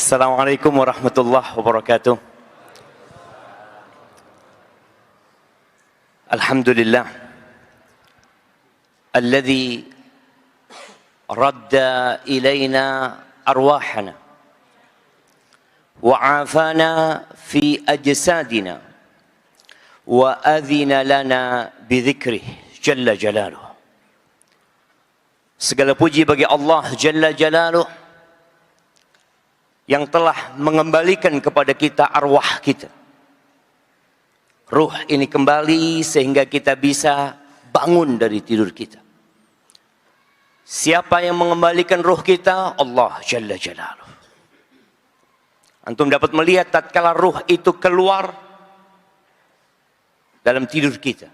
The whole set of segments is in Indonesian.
Assalamualaikum warahmatullahi wabarakatuh. Alhamdulillah alladzi radda ilaina arwahana wa afana fi ajsadina wa adhina lana bidzikrih jalla jalaluh. Segala puji bagi Allah jalla jalaluh yang telah mengembalikan kepada kita arwah kita. Ruh ini kembali sehingga kita bisa bangun dari tidur kita. Siapa yang mengembalikan ruh kita? Allah Jalla Jalaluh. Antum dapat melihat tatkala ruh itu keluar dalam tidur kita.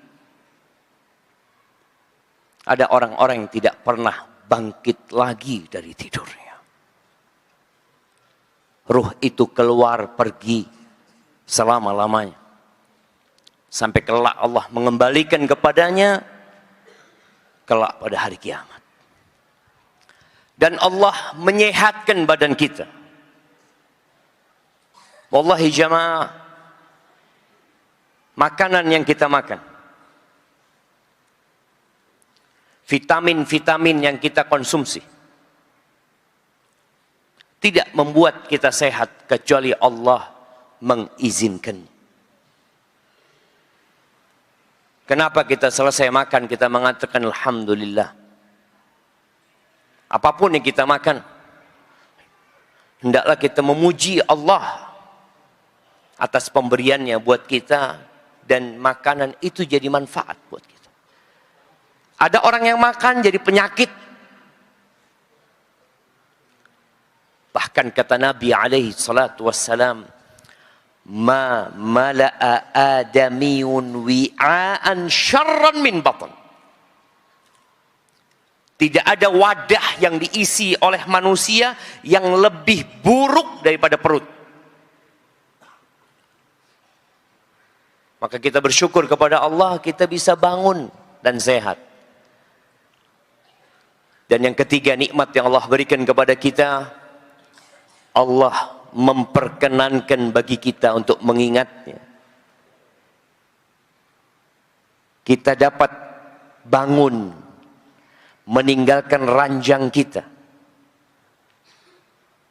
Ada orang-orang yang tidak pernah bangkit lagi dari tidurnya. Ruh itu keluar pergi selama-lamanya. Sampai kelak Allah mengembalikan kepadanya kelak pada hari kiamat. Dan Allah menyehatkan badan kita. Wallahi jamaah, makanan yang kita makan, vitamin-vitamin yang kita konsumsi, tidak membuat kita sehat kecuali Allah mengizinkan. Kenapa kita selesai makan kita mengatakan alhamdulillah? Apapun yang kita makan, hendaklah kita memuji Allah atas pemberiannya buat kita dan makanan itu jadi manfaat buat kita. Ada orang yang makan jadi penyakit. Bahkan kata Nabi alaihi salatu wassalam, ma mala'a adamiyun wi'aan syarran min batan. Tidak ada wadah yang diisi oleh manusia yang lebih buruk daripada perut. Maka kita bersyukur kepada Allah, kita bisa bangun dan sehat. Dan yang ketiga, nikmat yang Allah berikan kepada kita, Allah memperkenankan bagi kita untuk mengingatnya. Kita dapat bangun, meninggalkan ranjang kita,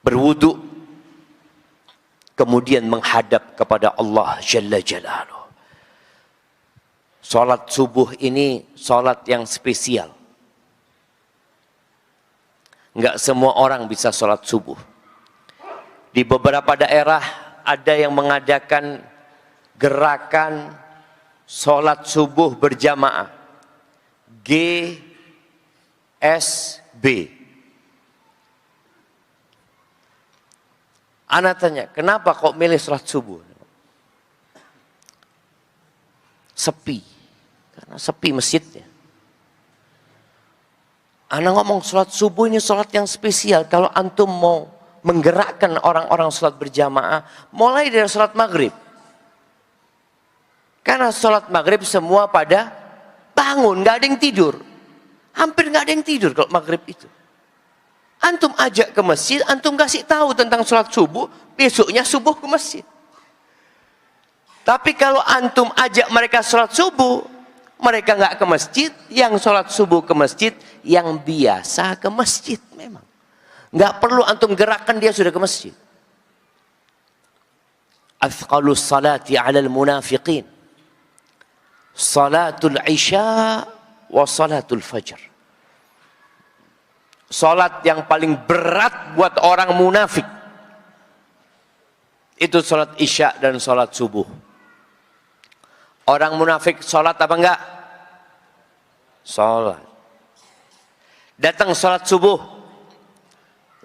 berwudu, kemudian menghadap kepada Allah Jalla Jalaluh. Salat subuh ini salat yang spesial. Enggak semua orang bisa salat subuh. Di beberapa daerah ada yang mengadakan gerakan sholat subuh berjamaah. GSB. Ana tanya, kenapa kok milih sholat subuh? Sepi. Karena sepi masjidnya. Ana ngomong sholat subuh ini sholat yang spesial. Kalau antum mau menggerakkan orang-orang sholat berjamaah, mulai dari sholat maghrib. Karena sholat maghrib semua pada bangun, nggak ada yang tidur. Hampir nggak ada yang tidur kalau maghrib itu. Antum ajak ke masjid, antum kasih tahu tentang sholat subuh, besoknya subuh ke masjid. Tapi kalau antum ajak mereka sholat subuh, mereka nggak ke masjid, yang sholat subuh ke masjid, yang biasa ke masjid memang. Nggak perlu antum gerakkan, dia sudah ke masjid. Athqalus salati alal munafiqin salatul isya wa salatul fajr. Salat yang paling berat buat orang munafik itu salat isya dan salat subuh. Orang munafik salat apa enggak? Salat. Datang salat subuh,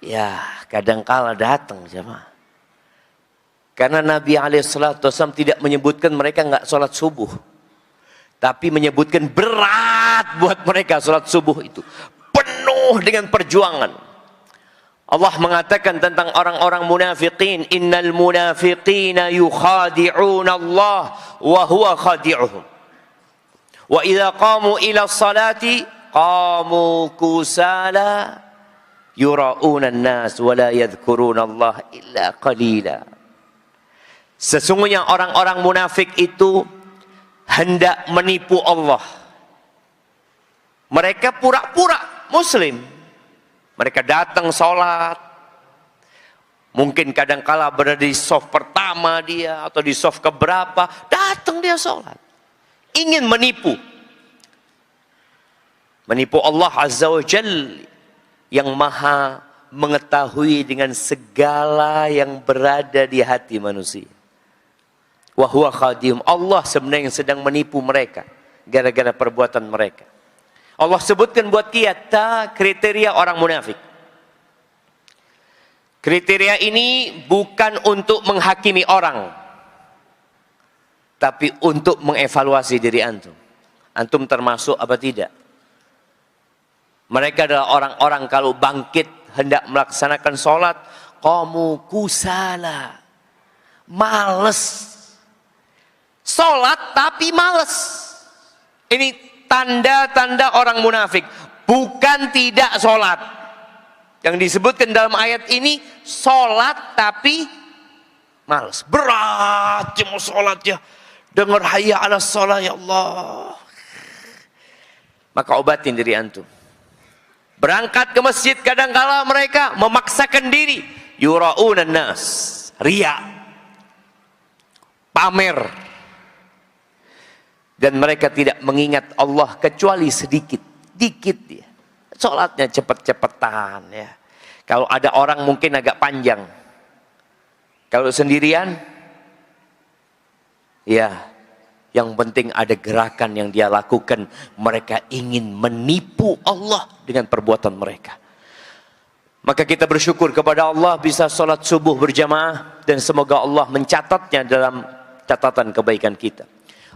ya, kadang kala datang jemaah. Karena Nabi SAW tidak menyebutkan mereka enggak sholat subuh. Tapi menyebutkan berat buat mereka sholat subuh itu. Penuh dengan perjuangan. Allah mengatakan tentang orang-orang munafiqin, innal munafiqina yukhadi'una Allah wa huwa khadi'uhum. Wa idza qamu ila salati qamu kusala Yura'una an-nas wa la yadhkuruna Allah illa qalila. Sesungguhnya orang-orang munafik itu hendak menipu Allah. Mereka pura-pura muslim. Mereka datang sholat. Mungkin kadangkala berada di saf pertama dia atau di saf keberapa, datang dia sholat. Ingin menipu. Menipu Allah Azza wa Jalla yang maha mengetahui dengan segala yang berada di hati manusia. Wa huwa khadim. Allah sebenarnya yang sedang menipu mereka gara-gara perbuatan mereka. Allah sebutkan buat kita kriteria orang munafik. Kriteria ini bukan untuk menghakimi orang, tapi untuk mengevaluasi diri antum. Antum termasuk apa tidak? Mereka adalah orang-orang kalau bangkit hendak melaksanakan sholat, qamu kusala, males. Sholat tapi males. Ini tanda-tanda orang munafik. Bukan tidak sholat. Yang disebutkan dalam ayat ini, sholat tapi males. Berat ya mau sholat ya. Dengar hayya ala sholat ya Allah. Maka obatin diri antum. Berangkat ke masjid kadangkala mereka memaksakan diri. Yura'una nas. Riya. Pamer. Dan mereka tidak mengingat Allah kecuali sedikit. Dikit ya. Sholatnya cepet-cepetan ya. Kalau ada orang mungkin agak panjang. Kalau sendirian, ya, yang penting ada gerakan yang dia lakukan. Mereka ingin menipu Allah dengan perbuatan mereka. Maka kita bersyukur kepada Allah bisa sholat subuh berjamaah. Dan semoga Allah mencatatnya dalam catatan kebaikan kita.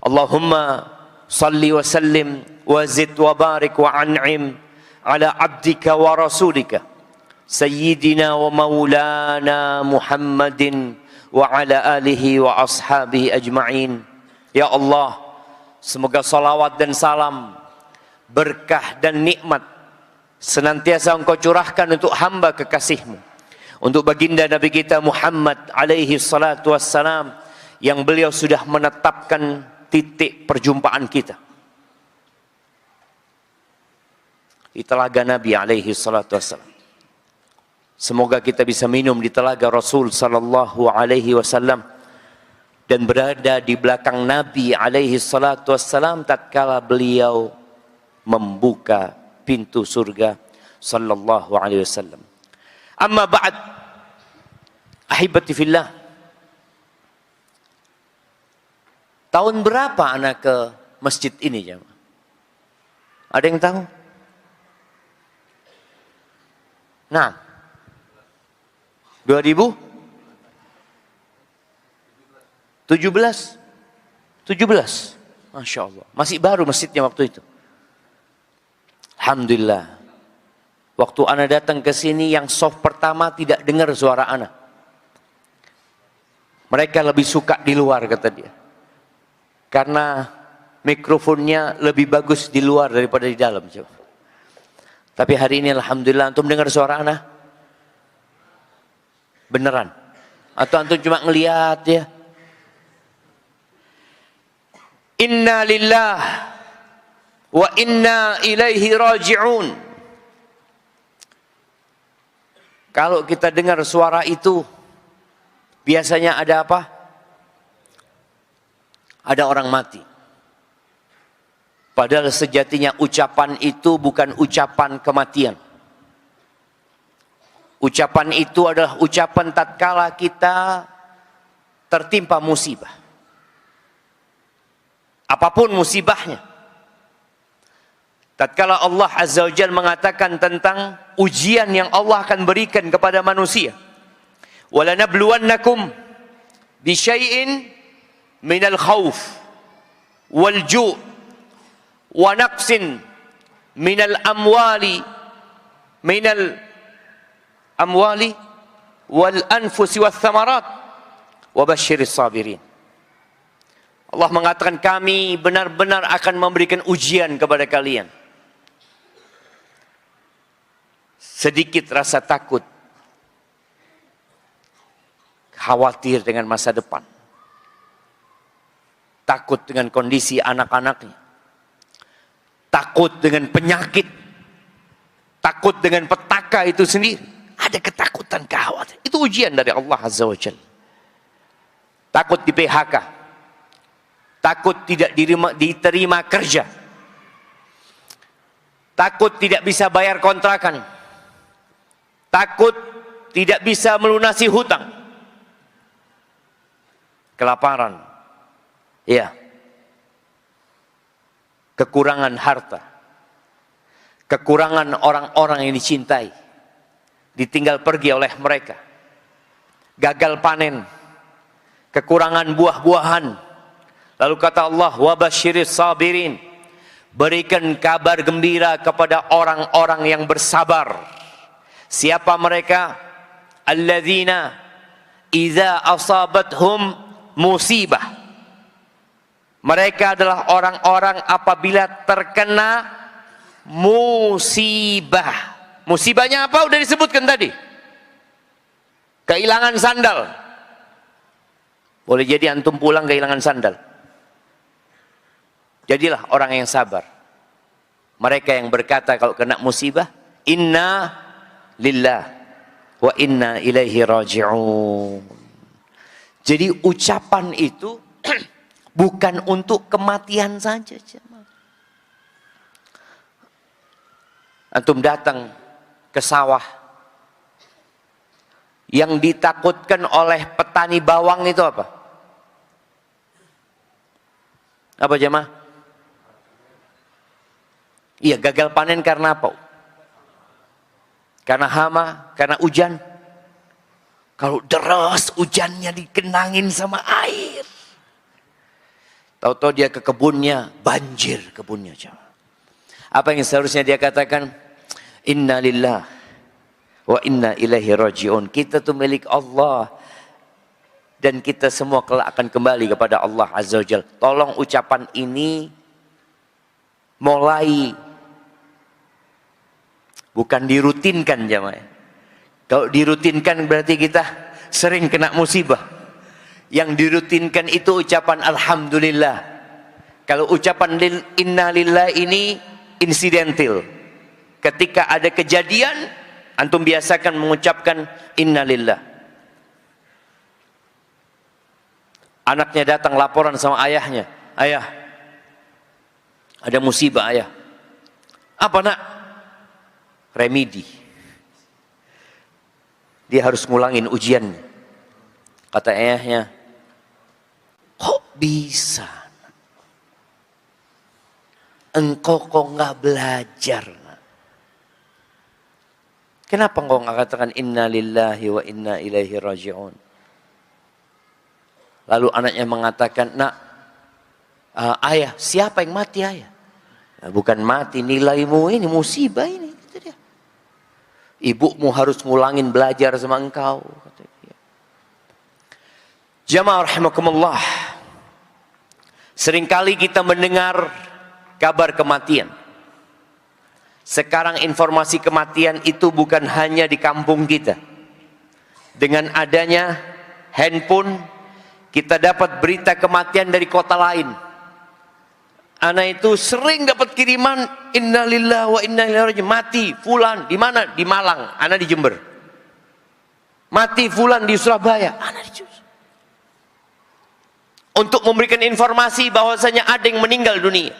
Allahumma salli wa sallim wa zid wa barik wa an'im ala abdika wa rasulika sayyidina wa maulana Muhammadin wa ala alihi wa ashabihi ajma'in. Ya Allah, semoga salawat dan salam, berkah dan nikmat senantiasa Engkau curahkan untuk hamba kekasih-Mu, untuk baginda Nabi kita Muhammad alaihi salatu wassalam, yang beliau sudah menetapkan titik perjumpaan kita di telaga Nabi alaihi salatu wassalam. Semoga kita bisa minum di telaga Rasul sallallahu alaihi wasallam dan berada di belakang Nabi alaihi salatu wassalam tatkala beliau membuka pintu surga sallallahu alaihi wasallam. Amma ba'd, ahibati fillah. Tahun berapa anak ke masjid ini, jemaah? Ada yang tahu? Nah, 2017. 17. Masya Allah. Masih baru masjidnya waktu itu. Alhamdulillah. Waktu anak datang ke sini, yang soft pertama tidak dengar suara anak. Mereka lebih suka di luar, kata dia. Karena mikrofonnya lebih bagus di luar daripada di dalam. Tapi hari ini alhamdulillah antum dengar suara anak? Beneran? Atau antum cuma ngelihat ya? Inna lillah wa inna ilaihi raji'un. Kalau kita dengar suara itu, biasanya ada apa? Ada orang mati. Padahal sejatinya ucapan itu bukan ucapan kematian. Ucapan itu adalah ucapan tatkala kita tertimpa musibah. Apapun musibahnya. Tatkala Allah Azza wa Jalla mengatakan tentang ujian yang Allah akan berikan kepada manusia. وَلَنَبْلُوَنَّكُمْ بِشَيْءٍ minal khawf wal ju' wa naqsin minal amwali wal anfusi wath thamarat wa basyiris sabirin. Allah mengatakan kami benar-benar akan memberikan ujian kepada kalian. sedikit rasa takut, khawatir dengan masa depan, takut dengan kondisi anak-anaknya, takut dengan penyakit, takut dengan petaka itu sendiri. Ada ketakutan, kekhawatiran. Itu ujian dari Allah Azza wa Jalla. Takut di PHK, takut tidak diterima kerja, takut tidak bisa bayar kontrakan, takut tidak bisa melunasi hutang, kelaparan, ya, kekurangan harta, kekurangan orang-orang yang dicintai, ditinggal pergi oleh mereka, gagal panen, kekurangan buah-buahan. Lalu kata Allah, wa basyiris sabirin, berikan kabar gembira kepada orang-orang yang bersabar. Siapa mereka? Alladzina idza asabathum musibah. Mereka adalah orang-orang apabila terkena musibah. Musibahnya apa? Udah disebutkan tadi. Kehilangan sandal. Boleh jadi antum pulang kehilangan sandal. Jadilah orang yang sabar. Mereka yang berkata kalau kena musibah, inna lillah wa inna ilaihi raji'un. Jadi ucapan itu bukan untuk kematian saja. Antum datang ke sawah, yang ditakutkan oleh petani bawang itu apa? Apa jemaah? Iya, gagal panen karena apa? Karena hama, karena hujan. Kalau deras hujannya dikenangin sama air, tahu-tahu dia ke kebunnya, banjir kebunnya. Apa yang seharusnya dia katakan? Inna lillah wa inna ilaihi raji'un. Kita tuh milik Allah dan kita semua kelak akan kembali kepada Allah Azza wa Jalla. Tolong ucapan ini mulai, bukan dirutinkan jamaah. Kalau dirutinkan berarti kita sering kena musibah. Yang dirutinkan itu ucapan alhamdulillah. Kalau ucapan inna lillah ini insidental. Ketika ada kejadian, antum biasakan mengucapkan inna lillah. Anaknya datang laporan sama ayahnya, ayah, ada musibah ayah. Apa nak? Remedi. Dia harus ngulangin ujiannya. Kata ayahnya, kok bisa? Engkau kok nggak belajar? Kenapa engkau nggak katakan inna lillahi wa inna ilaihi raji'un? Lalu anaknya mengatakan, nak, ayah, siapa yang mati ayah? Nah, bukan mati, nilaimu ini musibah ini. Kata dia. Ibumu harus ngulangin belajar sama engkau. Kata dia. Jamaah rahimakumullah. Seringkali kita mendengar kabar kematian. Sekarang informasi kematian itu bukan hanya di kampung kita. Dengan adanya handphone, kita dapat berita kematian dari kota lain. Ana itu sering dapat kiriman innalillahi wa inna ilaihi raji'un. Mati fulan di mana? Di Malang. Ana di Jember. Mati fulan di Surabaya. Ana di Jember. Untuk memberikan informasi bahwasanya ada yang meninggal dunia.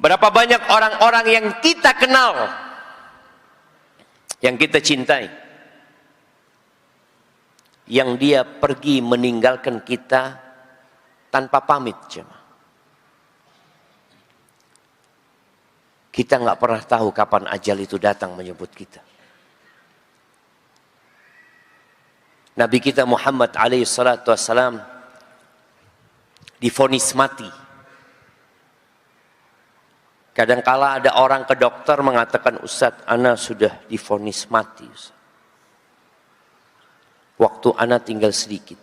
Berapa banyak orang-orang yang kita kenal, yang kita cintai, yang dia pergi meninggalkan kita tanpa pamit, jemaah. Kita nggak pernah tahu kapan ajal itu datang menyebut kita. Nabi kita Muhammad alaihi salatu wassalam divonis mati. Kadangkala ada orang ke dokter mengatakan, Ustadz, ana sudah divonis mati. Ustaz. Waktu ana tinggal sedikit.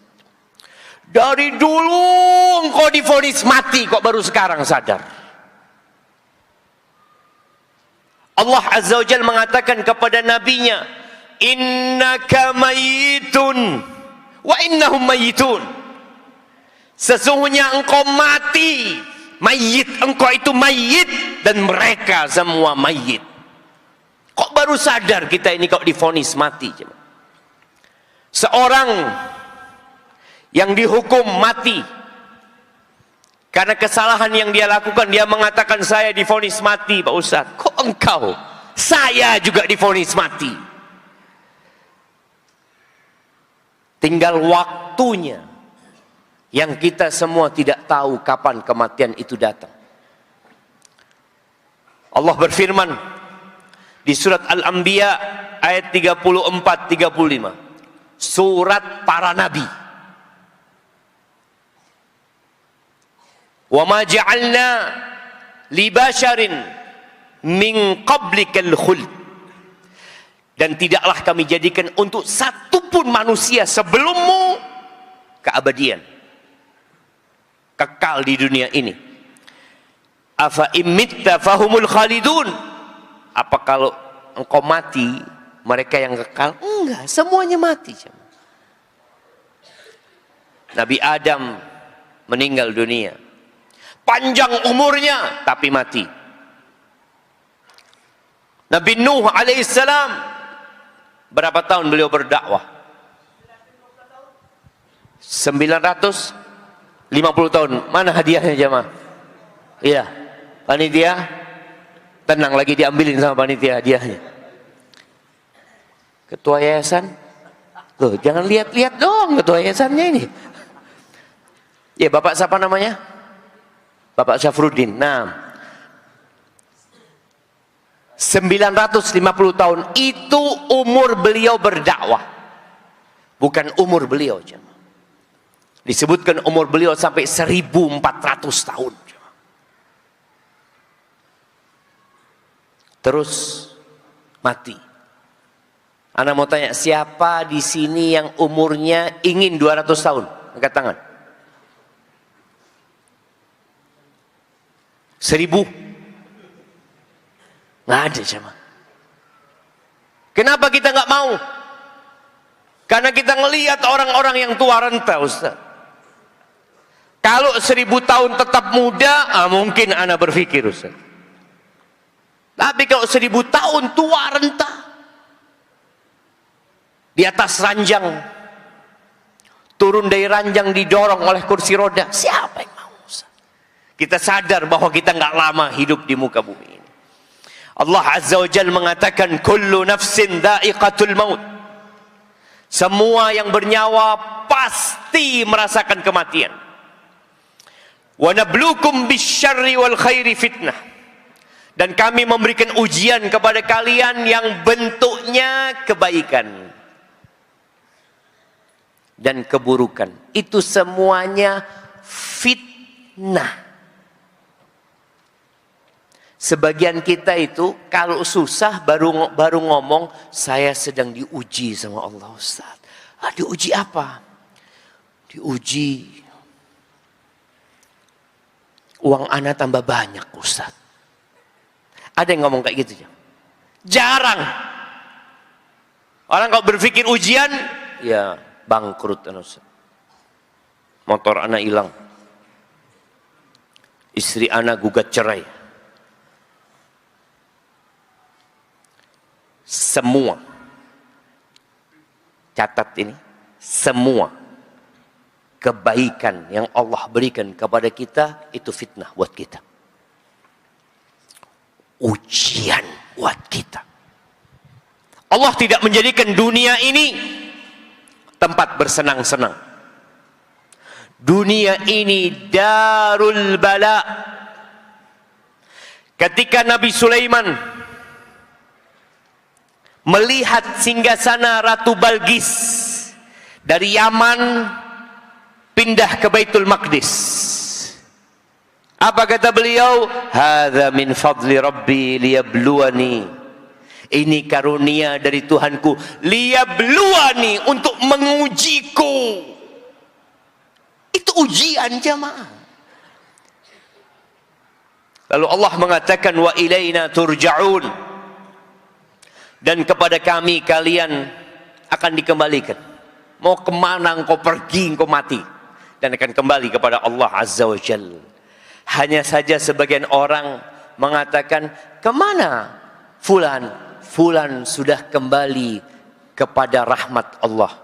Dari dulu engkau divonis mati, kok baru sekarang sadar? Allah Azza wa Jalla mengatakan kepada nabinya, innaka mayitun wa innahum mayitun. Sesungguhnya engkau mati, mayit, engkau itu mayit dan mereka semua mayit. Kok baru sadar kita ini kok divonis mati? Seorang yang dihukum mati karena kesalahan yang dia lakukan, dia mengatakan saya divonis mati, Pak Ustaz. Kok engkau? Saya juga divonis mati. Tinggal waktunya yang kita semua tidak tahu kapan kematian itu datang. Allah berfirman di surat Al-Anbiya ayat 34-35. Surat para nabi. Wa ma ja'alna li basharin min qablikal khuld. Dan tidaklah kami jadikan untuk satupun manusia sebelummu keabadian, kekal di dunia ini. Afa imitta fahumul khalidun. Apa kalau engkau mati, mereka yang kekal? Enggak, semuanya mati. Nabi Adam meninggal dunia, panjang umurnya tapi mati. Nabi Nuh alaihissalam, berapa tahun beliau berdakwah? 950 tahun. Mana hadiahnya jemaah? Iya, panitia tenang, lagi diambilin sama panitia hadiahnya. Ketua yayasan, loh jangan lihat-lihat dong ketua yayasannya ini. Ya, Bapak siapa namanya? Bapak Syafruddin. Nah, 950 tahun itu umur beliau berdakwah, bukan umur beliau. Disebutkan umur beliau sampai 1400 tahun. Terus mati. Ana mau tanya, siapa di sini yang umurnya ingin 200 tahun? Angkat tangan. 1000? Nggak ada sama. Kenapa kita nggak mau? Karena kita ngelihat orang-orang yang tua renta, Ustaz. Kalau 1000 tahun tetap muda, mungkin ana berpikir, Ustaz. Tapi kalau 1000 tahun tua renta, di atas ranjang, turun dari ranjang didorong oleh kursi roda, siapa yang mau? Ustaz? Kita sadar bahwa kita nggak lama hidup di muka bumi ini. Allah Azza wa Jalla mengatakan, kullu nafsin dha'iqatul maut. Semua yang bernyawa pasti merasakan kematian. Wa nabluukum bisyarri wal khairi fitnah. Dan kami memberikan ujian kepada kalian yang bentuknya kebaikan dan keburukan. Itu semuanya fitnah. Sebagian kita itu kalau susah baru ngomong, saya sedang diuji sama Allah, Ustaz. Diuji apa? Diuji uang ana tambah banyak, Ustaz. Ada yang ngomong kayak gitu? Jarang. Orang kalau berpikir ujian, ya bangkrut, Ustaz. Motor ana hilang, istri ana gugat cerai. Semua, catat ini, semua kebaikan yang Allah berikan kepada kita itu fitnah buat kita, ujian buat kita. Allah tidak menjadikan dunia ini tempat bersenang-senang. Dunia ini darul bala. Ketika Nabi Sulaiman melihat singgasana Ratu Balqis dari Yaman pindah ke Baitul Maqdis, apa kata beliau? Hadza min fadli rabbi liyabluwani. Ini karunia dari Tuhanku, liyabluwani, untuk mengujiku. Itu ujian jamaah. Lalu Allah mengatakan wa ilaina turja'un. Dan kepada kami kalian akan dikembalikan. Mau kemana engkau pergi, engkau mati, dan akan kembali kepada Allah Azza wa Jalla. Hanya saja sebagian orang mengatakan, kemana fulan? Fulan sudah kembali kepada rahmat Allah.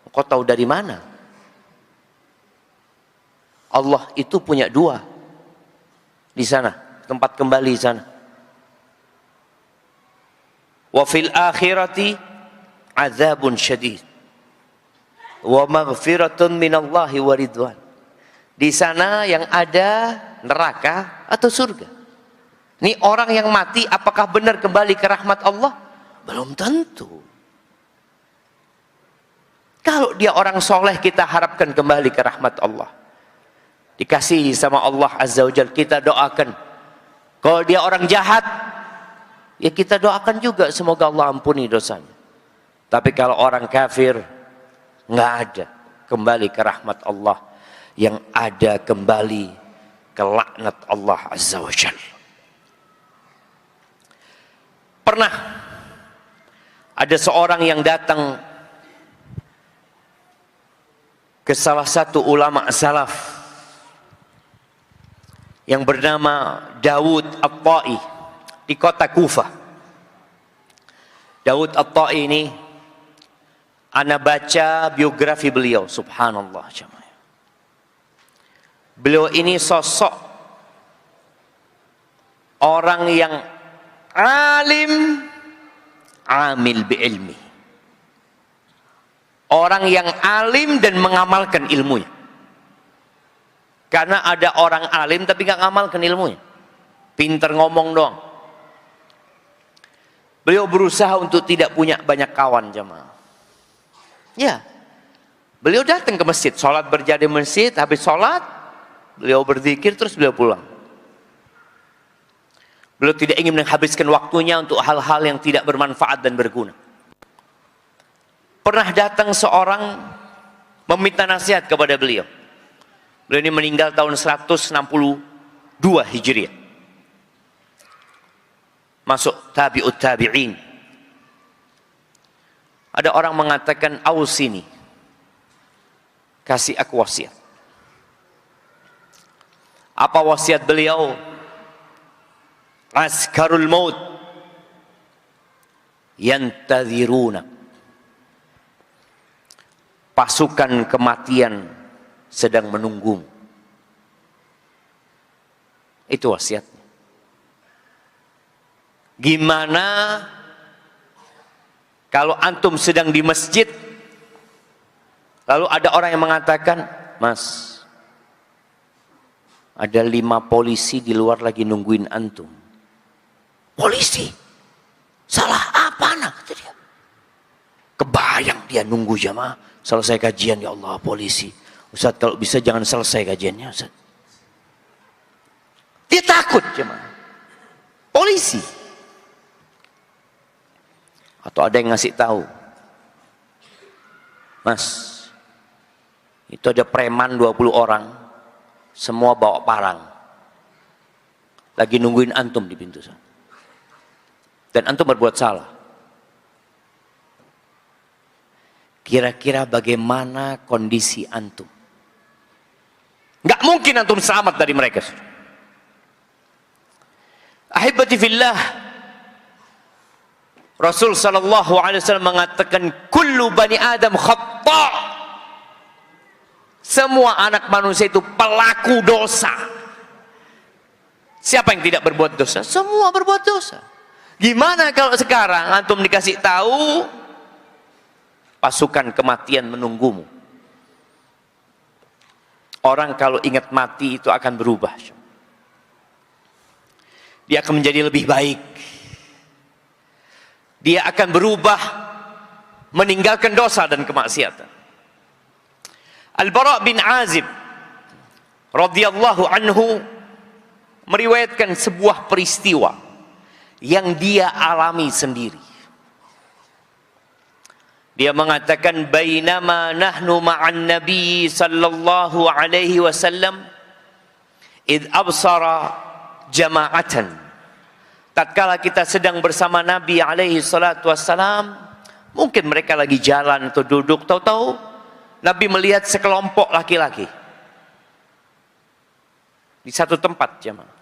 Engkau tahu dari mana? Allah itu punya dua di sana, tempat kembali di sana. Wa fil akhirati azabun syadid wa maghfiratun minallahi wa ridwan. Di sana yang ada neraka atau surga. Ini orang yang mati apakah benar kembali ke rahmat Allah? Belum tentu. Kalau dia orang soleh, kita harapkan kembali ke rahmat Allah. Dikasihi sama Allah Azza wa Jalla, kita doakan. Kalau dia orang jahat, ya kita doakan juga semoga Allah ampuni dosanya. Tapi kalau orang kafir, nggak ada kembali ke rahmat Allah. Yang ada kembali ke laknat Allah Azza wa Jalla. Pernah ada seorang yang datang ke salah satu ulama salaf yang bernama Daud At-Ta'i di kota Kufah. Daud At-Ta'i ini ana baca biografi beliau, subhanallah jemaah. Beliau ini sosok orang yang alim, amil bi ilmi. Orang yang alim dan mengamalkan ilmunya. Karena ada orang alim tapi nggak ngamalkan ilmunya. Pinter ngomong doang. Beliau berusaha untuk tidak punya banyak kawan jemaah. Ya. Beliau datang ke masjid, sholat berjamaah di masjid, habis sholat beliau berzikir terus beliau pulang. Beliau tidak ingin menghabiskan waktunya untuk hal-hal yang tidak bermanfaat dan berguna. Pernah datang seorang meminta nasihat kepada beliau. Beliau ini meninggal tahun 162 Hijriah. Masuk tabi'ut tabi'in. Ada orang mengatakan, ausini, kasih aku wasiat. Apa wasiat beliau? Askarul maut yantadhiruna. Pasukan kematian sedang menunggu. Itu wasiatnya. Gimana kalau antum sedang di masjid, lalu ada orang yang mengatakan, Mas, ada 5 polisi di luar lagi nungguin antum. Polisi? Salah apa nak? Kata dia. Kebayang dia nunggu jamaah. Selesai kajian, ya Allah polisi. Ustaz kalau bisa jangan selesai kajiannya Ustaz. Dia takut jemaah. Polisi. Atau ada yang ngasih tahu. Mas, itu ada preman 20 orang. Semua bawa parang. Lagi nungguin antum di pintu sana. Dan antum berbuat salah. Kira-kira bagaimana kondisi antum? Nggak mungkin antum selamat dari mereka. Ahibati fillah, Rasul sallallahu alaihi wasallam mengatakan, kullu bani Adam khata'. Semua anak manusia itu pelaku dosa. Siapa yang tidak berbuat dosa? Semua berbuat dosa. Gimana kalau sekarang antum dikasih tahu pasukan kematian menunggumu? Orang kalau ingat mati itu akan berubah. Dia akan menjadi lebih baik. Dia akan berubah, meninggalkan dosa dan kemaksiatan. Al-Bara' bin Azib radhiyallahu anhu meriwayatkan sebuah peristiwa yang dia alami sendiri. Dia mengatakan, bainama nahnu ma'an nabi sallallahu alaihi wasallam id absara jama'atan tatkala kita sedang bersama Nabi alaihi salatu wassalam, mungkin mereka lagi jalan atau duduk, tahu-tahu Nabi melihat sekelompok laki-laki di satu tempat, jemaah.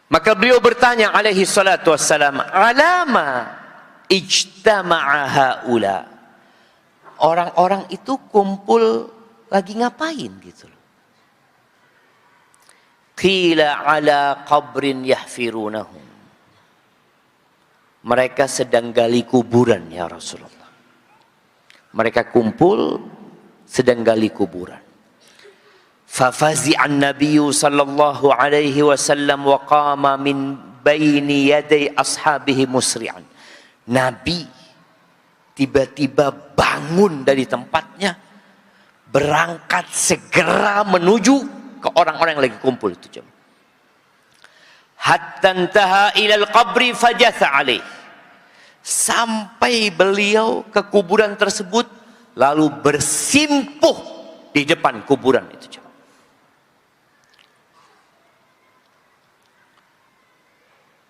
Maka beliau bertanya alaihi salatu wassalam, alama ijtama'a haula. Orang-orang itu kumpul lagi ngapain gitu loh. Qila ala qabrin yahfirunahum. Mereka sedang gali kuburan ya Rasulullah. Mereka kumpul sedang gali kuburan. Fafazi'an nabiyyu sallallahu alaihi wasallam wa qama min baini yaday ashabihi musri'an. Nabi tiba-tiba bangun dari tempatnya, berangkat segera menuju ke orang-orang yang lagi kumpul itu, jemaah. Hatta intaha ilal qabri fajatha alaih. Sampai beliau ke kuburan tersebut lalu bersimpuh di depan kuburan itu, jemaah.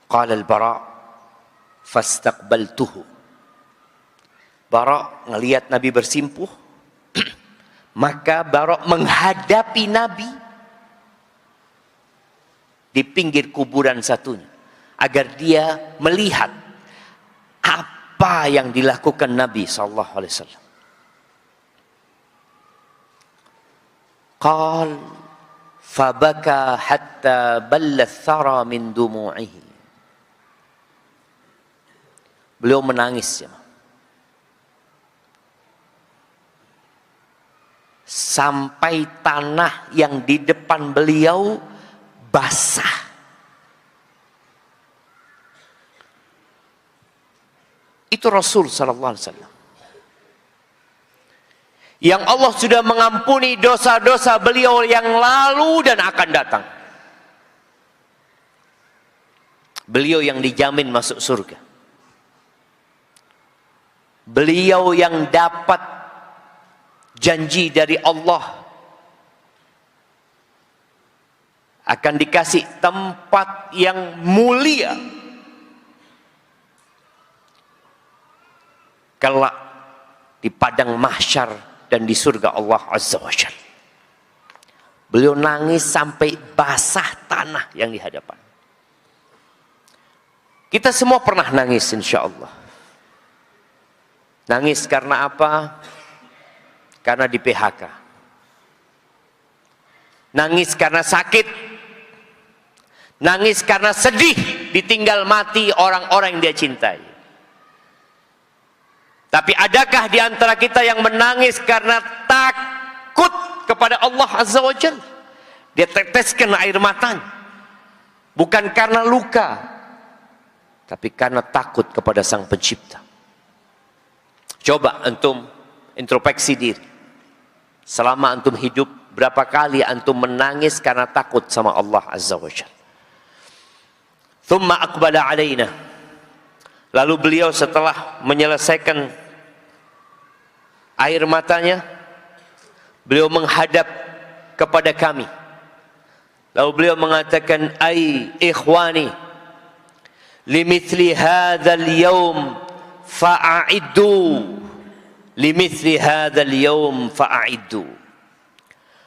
Qala al-Bara fastaqbaltuhu. Bara ngelihat Nabi bersimpuh, maka Bara menghadapi Nabi di pinggir kuburan satunya agar dia melihat apa yang dilakukan Nabi sallallahu alaihi wasallam. Qal fabaka hatta balla thara min dumu'ihi. Beliau menangis, ya. Sampai tanah yang di depan beliau basah. Itu Rasul sallallahu alaihi wasallam. Yang Allah sudah mengampuni dosa-dosa beliau yang lalu dan akan datang. Beliau yang dijamin masuk surga. Beliau yang dapat janji dari Allah akan dikasih tempat yang mulia kelak di padang mahsyar dan di surga Allah Azza wa Jalla. Beliau nangis sampai basah tanah yang di hadapan. Kita semua pernah nangis, insya Allah. Nangis karena apa? Karena di PHK. Nangis karena sakit. Nangis karena sedih ditinggal mati orang-orang yang dia cintai. Tapi adakah di antara kita yang menangis karena takut kepada Allah Azza wa Jalla? Dia teteskan air matanya. Bukan karena luka, tapi karena takut kepada Sang Pencipta. Coba antum introspeksi diri. Selama antum hidup, berapa kali antum menangis karena takut sama Allah Azza wa Jalla? Thumma aqbala alaina. Lalu beliau setelah menyelesaikan air matanya, beliau menghadap kepada kami. Lalu beliau mengatakan, "Ai ikhwani, limithli hadzal yaum fa'iddu, limithli hadzal yaum fa'iddu."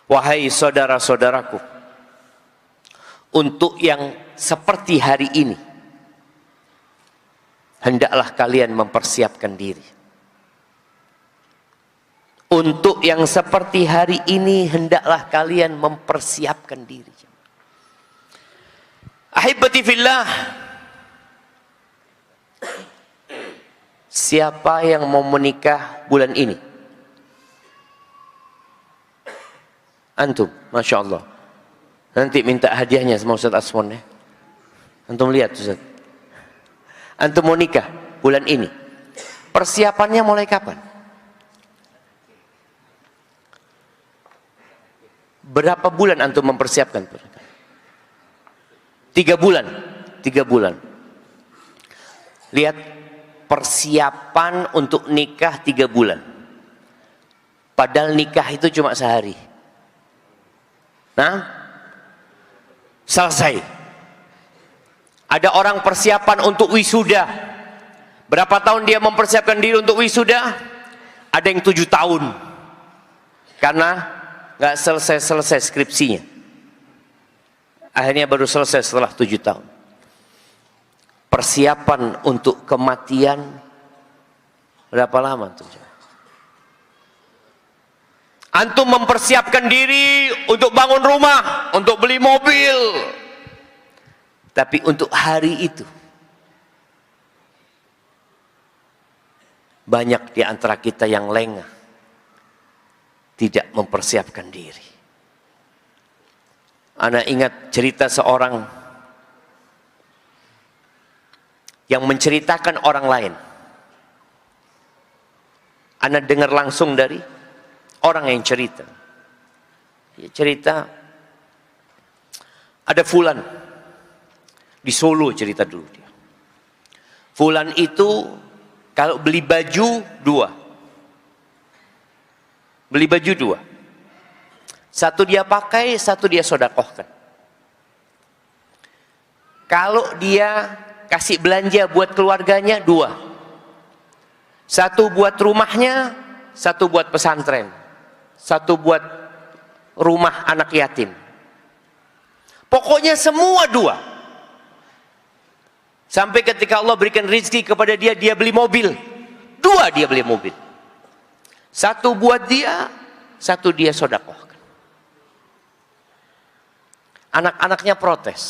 Wahai saudara-saudaraku, untuk yang seperti hari ini hendaklah kalian mempersiapkan diri. Untuk yang seperti hari ini hendaklah kalian mempersiapkan diri. Ahibati fillah, siapa yang mau menikah bulan ini? Antum, Masya Allah. Nanti minta hadiahnya sama Ustaz Asmon ya. Antum lihat Ustaz. Antum mau nikah bulan ini. Persiapannya mulai kapan? Berapa bulan antum mempersiapkan? 3 bulan. 3 bulan. Lihat, persiapan untuk nikah 3 bulan. Padahal nikah itu cuma sehari. Nah, selesai. Ada orang persiapan untuk wisuda. Berapa tahun dia mempersiapkan diri untuk wisuda? Ada yang 7 tahun. Karena nggak selesai skripsinya. Akhirnya baru selesai setelah 7 tahun. Persiapan untuk kematian berapa lama tuh? Antum mempersiapkan diri untuk bangun rumah, untuk beli mobil. Tapi untuk hari itu, banyak di antara kita yang lengah, tidak mempersiapkan diri. Ana ingat cerita seorang yang menceritakan orang lain. Ana dengar langsung dari orang yang cerita. Dia cerita, ada fulan di Solo, cerita dulu dia. Fulan itu kalau beli baju 2. Beli baju 2. Satu dia pakai, satu dia sedekahkan. Kalau dia kasih belanja buat keluarganya 2. Satu buat rumahnya, satu buat pesantren. Satu buat rumah anak yatim. Pokoknya semua 2. Sampai ketika Allah berikan rezeki kepada dia, dia beli mobil. 2 dia beli mobil. Satu buat dia, satu dia sedekahkan. Anak-anaknya protes.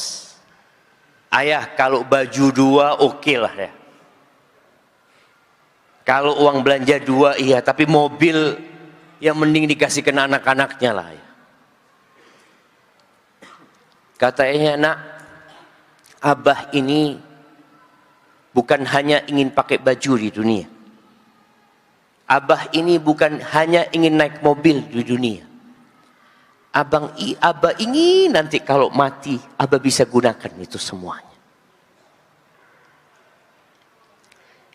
Ayah, kalau baju 2 oke lah ya. Kalau uang belanja 2 iya, tapi mobil yang mending dikasihkan anak-anaknya lah ya. Katanya, nak, abah ini bukan hanya ingin pakai baju di dunia. Abah ini bukan hanya ingin naik mobil di dunia. Abah ingin nanti kalau mati, abah bisa gunakan itu semuanya.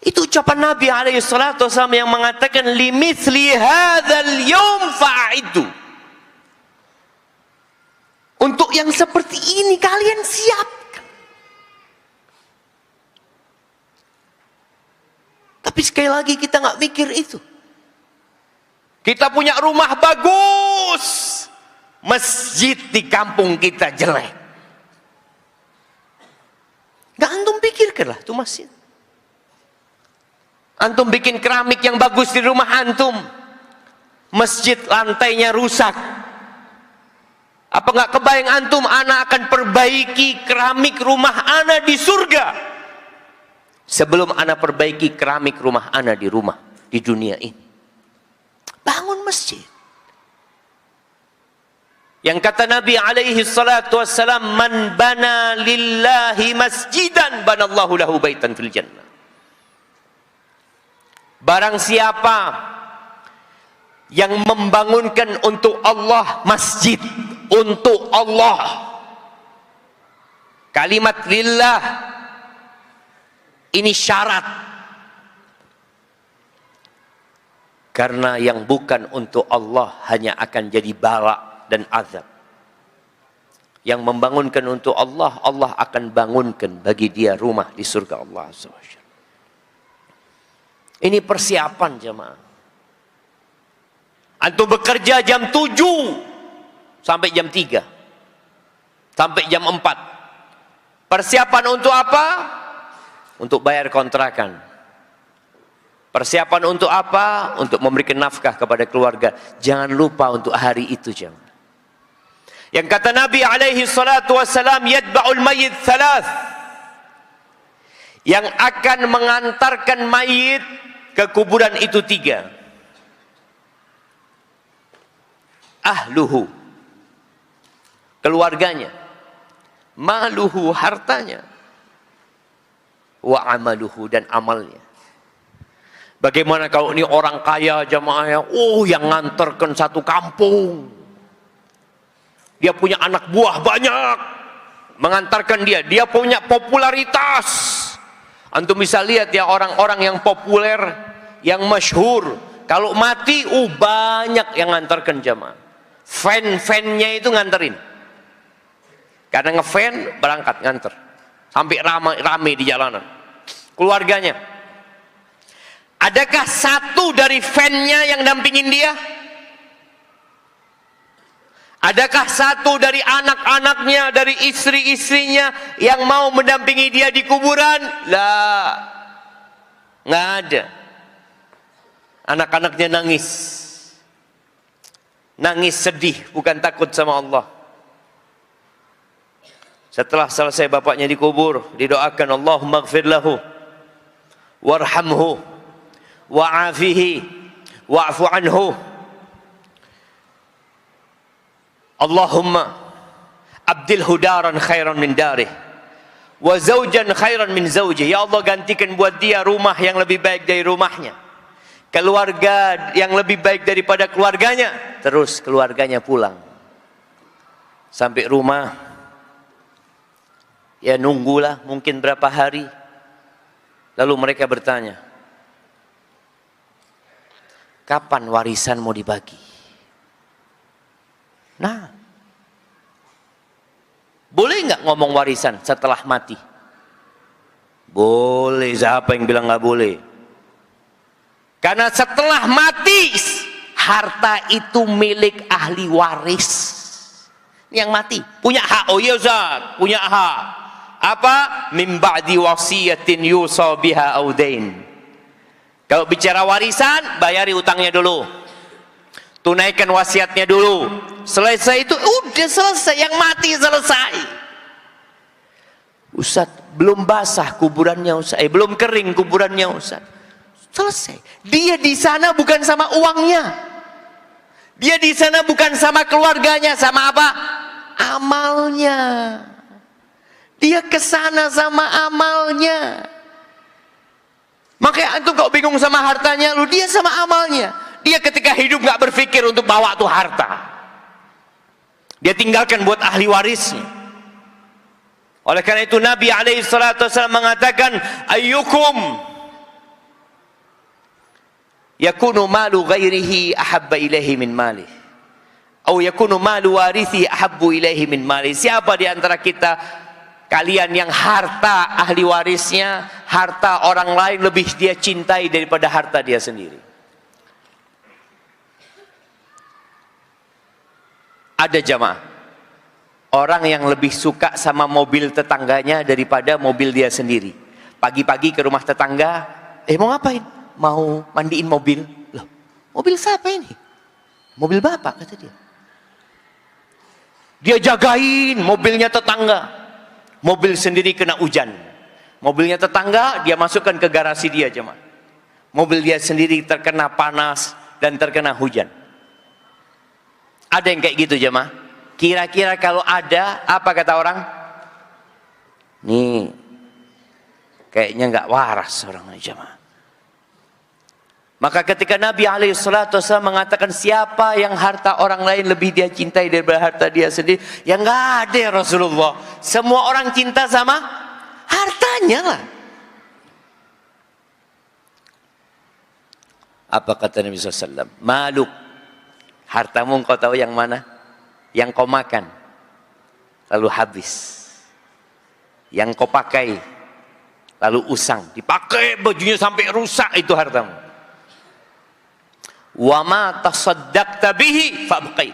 Itu ucapan Nabi SAW yang mengatakan, limithli hadzal yaum fa'idu. Untuk yang seperti ini kalian siapkan. Tapi sekali lagi kita nggak mikir itu. Kita punya rumah bagus, masjid di kampung kita jelek. Nggak antum pikirkanlah itu masjid. Antum bikin keramik yang bagus di rumah antum, masjid lantainya rusak. Apa nggak kebayang antum, ana akan perbaiki keramik rumah ana di surga sebelum ana perbaiki keramik rumah ana di rumah di dunia ini. Bangun masjid. Yang kata Nabi alaihi salatu wassalam, man bana lillahi masjidan banallahu lahu baitan fil jannah. Barang siapa yang membangunkan untuk Allah masjid, untuk Allah, kalimat lillah ini syarat. Karena yang bukan untuk Allah hanya akan jadi bala dan azab. Yang membangunkan untuk Allah, Allah akan bangunkan bagi dia rumah di surga Allah SWT. Ini persiapan jemaah. Antum bekerja jam 7 sampai jam 3. Sampai jam 4. Persiapan untuk apa? Untuk bayar kontrakan. Persiapan untuk apa? Untuk memberikan nafkah kepada keluarga. Jangan lupa untuk hari itu jemaah. Yang kata Nabi alaihi salatu wassalam, yatba'ul mayyit thalath. Yang akan mengantarkan mayit ke kuburan itu 3. Ahluhu, keluarganya. Maluhu, hartanya. Wa amaluhu, dan amalnya. Bagaimana kalau ini orang kaya jamaah, yang nganterkan satu kampung. Dia punya anak buah banyak, mengantarkan dia. Dia punya popularitas. Antum bisa lihat ya, orang-orang yang populer, yang masyhur, kalau mati, banyak yang ngantarkan jamaah. Fan-fannya itu nganterin. Karena ngefan, berangkat nganter. Sampai ramai di jalanan. Keluarganya. Adakah satu dari fan-nya yang dampingin dia? Adakah satu dari anak-anaknya, dari istri-istrinya yang mau mendampingi dia di kuburan? Lah, nggak ada. Anak-anaknya nangis. Nangis sedih, bukan takut sama Allah. Setelah selesai bapaknya dikubur, didoakan Allahumma ighfir lahu warhamhu wa'afihi wa'fu anhu. Allahumma abdilhu daran khairan min darih wa zawjan khairan min zawjih. Ya Allah, gantikan buat dia rumah yang lebih baik dari rumahnya, keluarga yang lebih baik daripada keluarganya. Terus keluarganya pulang. Sampai rumah, ya nunggulah mungkin berapa hari. Lalu mereka bertanya, kapan warisan mau dibagi? Nah, boleh nggak ngomong warisan setelah mati? Boleh. Siapa yang bilang nggak boleh? Karena setelah mati, harta itu milik ahli waris. Yang mati punya hak. Oh iya Ustaz, punya hak. Apa? Min ba'di wasiyatin yusa biha audain. Kalau bicara warisan, bayari utangnya dulu, tunaikan wasiatnya dulu. Selesai itu udah selesai, yang mati selesai. Ustaz, belum basah kuburannya Ustaz, belum kering kuburannya Ustaz. Selesai. Dia di sana bukan sama uangnya, dia di sana bukan sama keluarganya, sama apa? Amalnya. Dia kesana sama amalnya. Makanya antum kok bingung sama hartanya, lu dia sama amalnya. Dia ketika hidup nggak berpikir untuk bawa tuh harta. Dia tinggalkan buat ahli warisnya. Oleh karena itu Nabi SAW mengatakan, ayyukum yakunu malu ghairihi ahabba ilaihi min malih, atau yakunu malu warithi ahabbu ilaihi min malih. Siapa di antara kita kalian yang harta ahli warisnya, harta orang lain lebih dia cintai daripada harta dia sendiri? Ada jamaah orang yang lebih suka sama mobil tetangganya daripada mobil dia sendiri. Pagi-pagi ke rumah tetangga, mau ngapain? Mau mandiin mobil. Loh, mobil siapa ini? Mobil bapak, kata dia. Dia jagain mobilnya tetangga. Mobil sendiri kena hujan. Mobilnya tetangga dia masukkan ke garasi dia, jemaah. Mobil dia sendiri terkena panas dan terkena hujan. Ada yang kayak gitu, jemaah? Kira-kira kalau ada, apa kata orang? Nih, kayaknya nggak waras orangnya, jemaah. Maka ketika Nabi SAW mengatakan siapa yang harta orang lain lebih dia cintai daripada harta dia sendiri, ya nggak ada ya Rasulullah. Semua orang cinta sama hartanya lah. Apa kata Nabi SAW? Maluk, hartamu engkau tahu yang mana? Yang kau makan lalu habis, yang kau pakai lalu usang, dipakai bajunya sampai rusak, itu hartamu. Wa ma tasaddaqta bihi fabqai,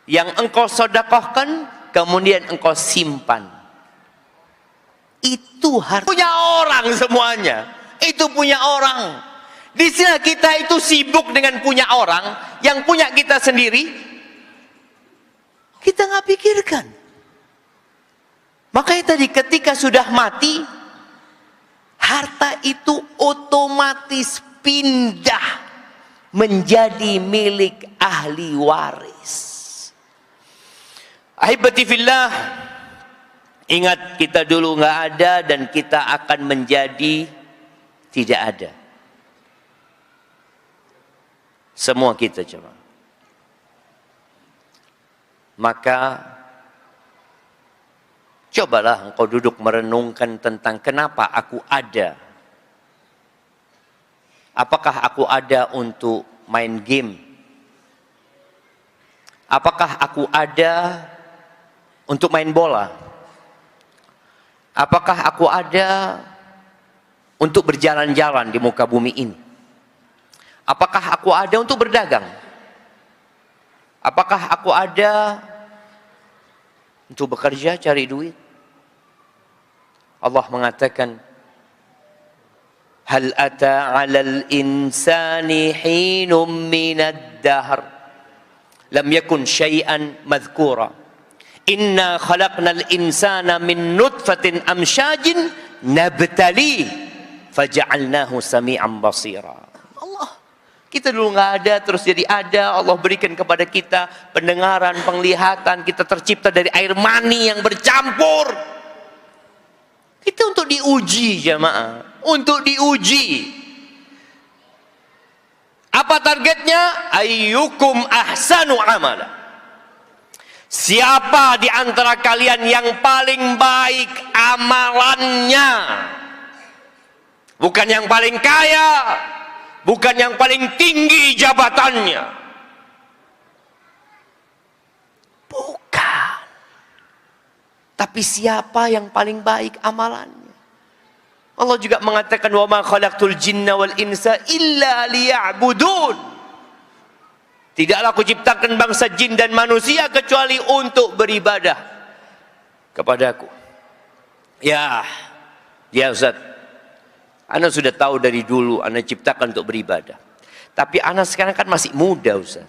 yang engkau sedekahkan kemudian engkau simpan, itu harta punya orang semuanya. Itu punya orang. Di sini kita itu sibuk dengan punya orang, yang punya kita sendiri kita nggak pikirkan. Makanya tadi ketika sudah mati, harta itu otomatis pindah menjadi milik ahli waris. Ahibati fillah, ingat kita dulu nggak ada dan kita akan menjadi tidak ada. Semua kita coba. Maka cobalah engkau duduk merenungkan tentang kenapa aku ada. Apakah aku ada untuk main game? Apakah aku ada untuk main bola? Apakah aku ada untuk berjalan-jalan di muka bumi ini? Apakah aku ada untuk berdagang? Apakah aku ada untuk bekerja, cari duit? Allah mengatakan, hal ata 'alal insani hinum minad dahr lam yakun syai'an madhkura inna khalaqnal insana min nutfatin amsyajin nabtali faja'alnahu sami'an basira. Allah, kita dulu nggak ada, terus jadi ada. Allah berikan kepada kita pendengaran, penglihatan. Kita tercipta dari air mani yang bercampur. Itu untuk diuji, jamaah. Untuk diuji. Apa targetnya? Ayyukum ahsanu amala. Siapa di antara kalian yang paling baik amalannya? Bukan yang paling kaya, bukan yang paling tinggi jabatannya. Bukan. Tapi siapa yang paling baik amalannya? Allah juga mengatakan, wa ma khalaqtul jinna wal insa illa liya'budun. Tidaklah aku ciptakan bangsa jin dan manusia kecuali untuk beribadah kepadaku. Ya Ustaz, Anda sudah tahu dari dulu Anda ciptakan untuk beribadah. Tapi Anda sekarang kan masih muda, Ustaz.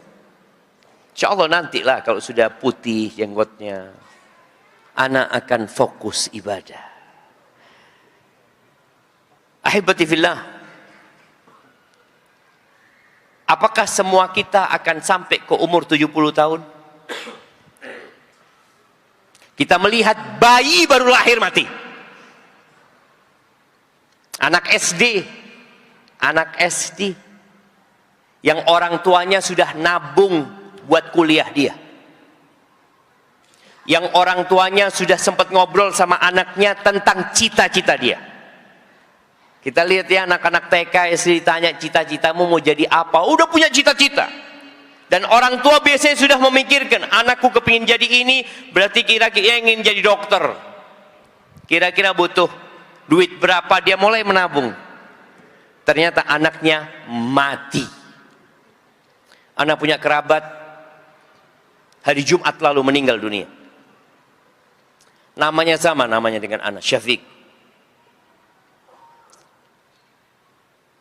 Insya Allah nantilah kalau sudah putih jenggotnya, Anda akan fokus ibadah. Ahibati fillah, apakah semua kita akan sampai ke umur 70 tahun? Kita melihat bayi baru lahir mati. Anak SD yang orang tuanya sudah nabung buat kuliah dia, yang orang tuanya sudah sempat ngobrol sama anaknya tentang cita-cita dia. Kita lihat ya, anak-anak TK SD ditanya, cita-citamu mau jadi apa? Udah punya cita-cita. Dan orang tua biasanya sudah memikirkan, anakku kepingin jadi ini, berarti kira-kira ingin jadi dokter. Kira-kira butuh duit berapa, dia mulai menabung. Ternyata anaknya mati. Anak punya kerabat, hari Jumat lalu meninggal dunia. Namanya sama, namanya dengan anak, Syafiq.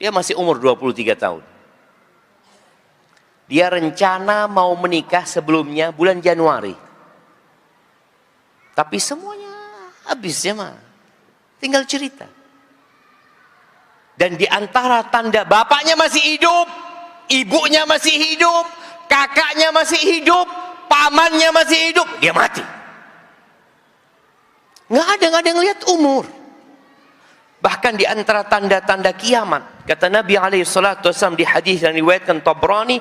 Dia masih umur 23 tahun. Dia rencana mau menikah sebelumnya bulan Januari. Tapi semuanya habis ya mah. Tinggal cerita. Dan di antara tanda bapaknya masih hidup, ibunya masih hidup, kakaknya masih hidup, pamannya masih hidup, dia mati. Nggak ada yang lihat umur. Bahkan di antara tanda-tanda kiamat, kata Nabi SAW di hadis yang diriwayatkan Tabrani,